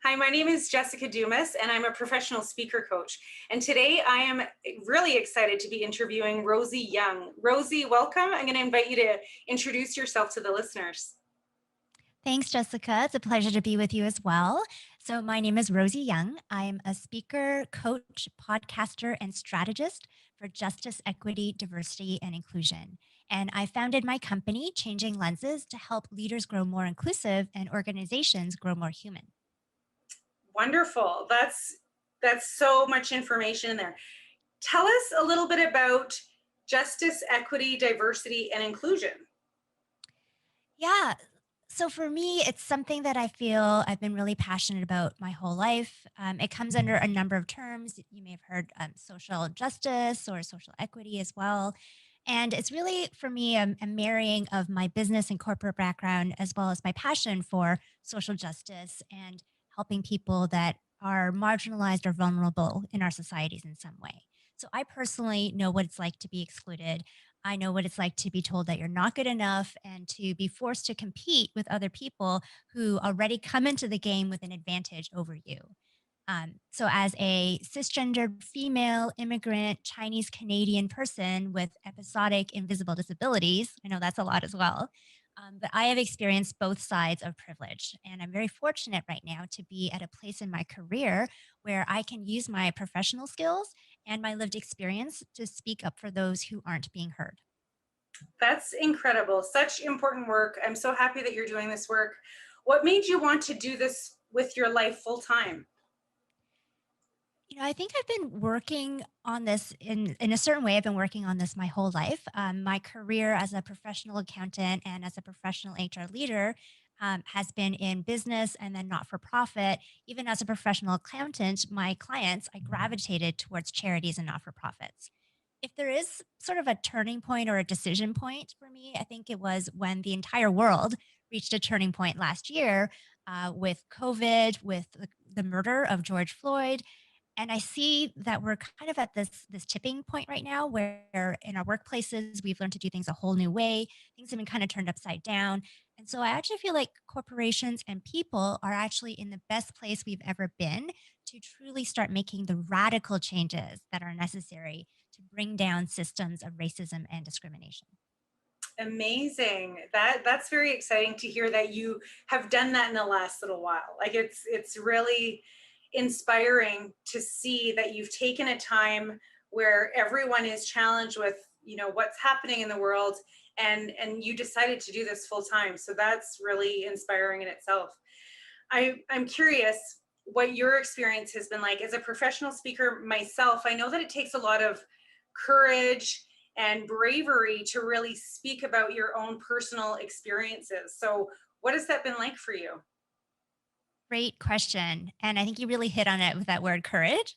Hi, my name is Jessica Dumas, and I'm a professional speaker coach. And today I am really excited to be interviewing Rosie Young. Rosie, welcome. I'm going to invite you to introduce yourself to the listeners. Thanks, Jessica. It's a pleasure to be with you as well. So, my name is Rosie Young. I'm a speaker, coach, podcaster, and strategist for justice, equity, diversity, and inclusion. And I founded my company, Changing Lenses, to help leaders grow more inclusive and organizations grow more human. Wonderful. That's so much information in there. Tell us a little bit about justice, equity, diversity, and inclusion. Yeah. So for me, it's something that I feel I've been really passionate about my whole life. It comes under a number of terms. You may have heard social justice or social equity as well. And it's really, for me, a marrying of my business and corporate background as well as my passion for social justice and helping people that are marginalized or vulnerable in our societies in some way. So I personally know what it's like to be excluded. I know what it's like to be told that you're not good enough and to be forced to compete with other people who already come into the game with an advantage over you. So, as a cisgendered female immigrant Chinese Canadian person with episodic invisible disabilities, I know that's a lot as well. But I have experienced both sides of privilege. And I'm very fortunate right now to be at a place in my career where I can use my professional skills and my lived experience to speak up for those who aren't being heard. That's incredible. Such important work. I'm so happy that you're doing this work. What made you want to do this with your life full time? I think I've been working on this in a certain way. I've been working on this my whole life. My career as a professional accountant and as a professional HR leader has been in business and then not for profit. Even as a professional accountant, my clients, I gravitated towards charities and not for profits. If there is sort of a turning point or a decision point for me, I think it was when the entire world reached a turning point last year with COVID, with the murder of George Floyd, and I see that we're kind of at this tipping point right now where in our workplaces we've learned to do things a whole new way. Things have been kind of turned upside down. And so I actually feel like corporations and people are actually in the best place we've ever been to truly start making the radical changes that are necessary to bring down systems of racism and discrimination. Amazing. That's very exciting to hear that you have done that in the last little while. Like it's really inspiring to see that you've taken a time where everyone is challenged with, what's happening in the world, and you decided to do this full time. So that's really inspiring in itself. I'm curious what your experience has been like as a professional speaker myself. I know that it takes a lot of courage and bravery to really speak about your own personal experiences. So, what has that been like for you? Great question. And I think you really hit on it with that word courage,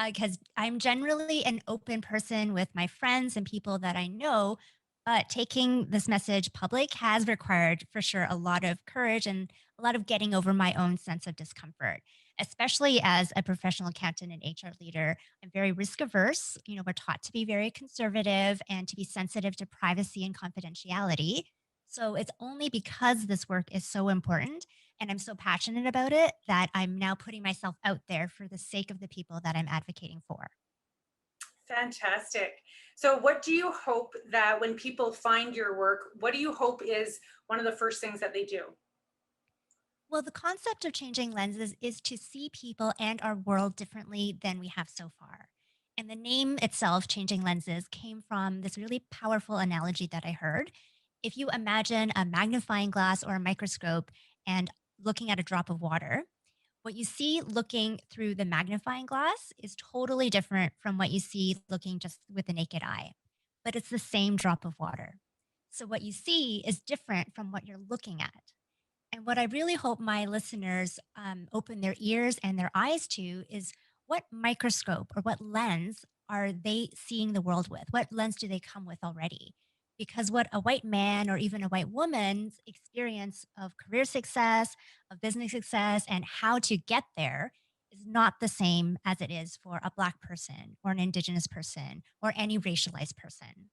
because I'm generally an open person with my friends and people that I know. But taking this message public has required, for sure, a lot of courage and a lot of getting over my own sense of discomfort, especially as a professional accountant and HR leader. I'm very risk averse. We're taught to be very conservative and to be sensitive to privacy and confidentiality. So it's only because this work is so important and I'm so passionate about it that I'm now putting myself out there for the sake of the people that I'm advocating for. Fantastic. So, what do you hope that when people find your work, what do you hope is one of the first things that they do? Well, the concept of changing lenses is to see people and our world differently than we have so far. And the name itself, Changing Lenses, came from this really powerful analogy that I heard. If you imagine a magnifying glass or a microscope and looking at a drop of water, what you see looking through the magnifying glass is totally different from what you see looking just with the naked eye, but it's the same drop of water. So, what you see is different from what you're looking at. And what I really hope my listeners open their ears and their eyes to is what microscope or what lens are they seeing the world with? What lens do they come with already? Because what a white man or even a white woman's experience of career success, of business success, and how to get there is not the same as it is for a Black person or an Indigenous person or any racialized person.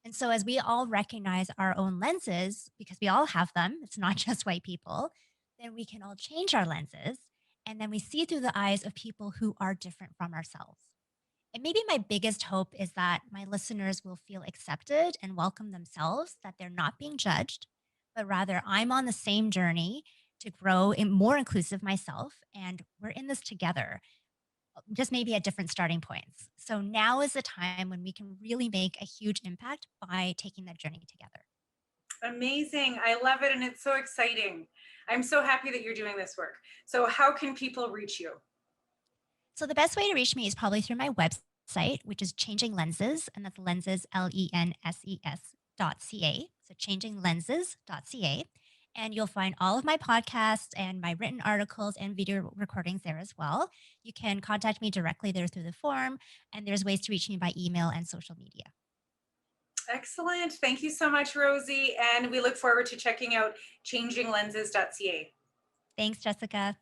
And so, as we all recognize our own lenses, because we all have them, it's not just white people, then we can all change our lenses And then we see through the eyes of people who are different from ourselves. And maybe my biggest hope is that my listeners will feel accepted and welcome themselves, that they're not being judged, but rather I'm on the same journey to grow in more inclusive myself. And we're in this together, just maybe at different starting points. So now is the time when we can really make a huge impact by taking that journey together. Amazing. I love it. And it's so exciting. I'm so happy that you're doing this work. So, how can people reach you? So the best way to reach me is probably through my website, which is Changing Lenses, and that's lenses, lenses.ca. So changinglenses.ca. And you'll find all of my podcasts and my written articles and video recordings there as well. You can contact me directly there through the form, and there's ways to reach me by email and social media. Excellent. Thank you so much, Rosie. And we look forward to checking out changinglenses.ca. Thanks, Jessica.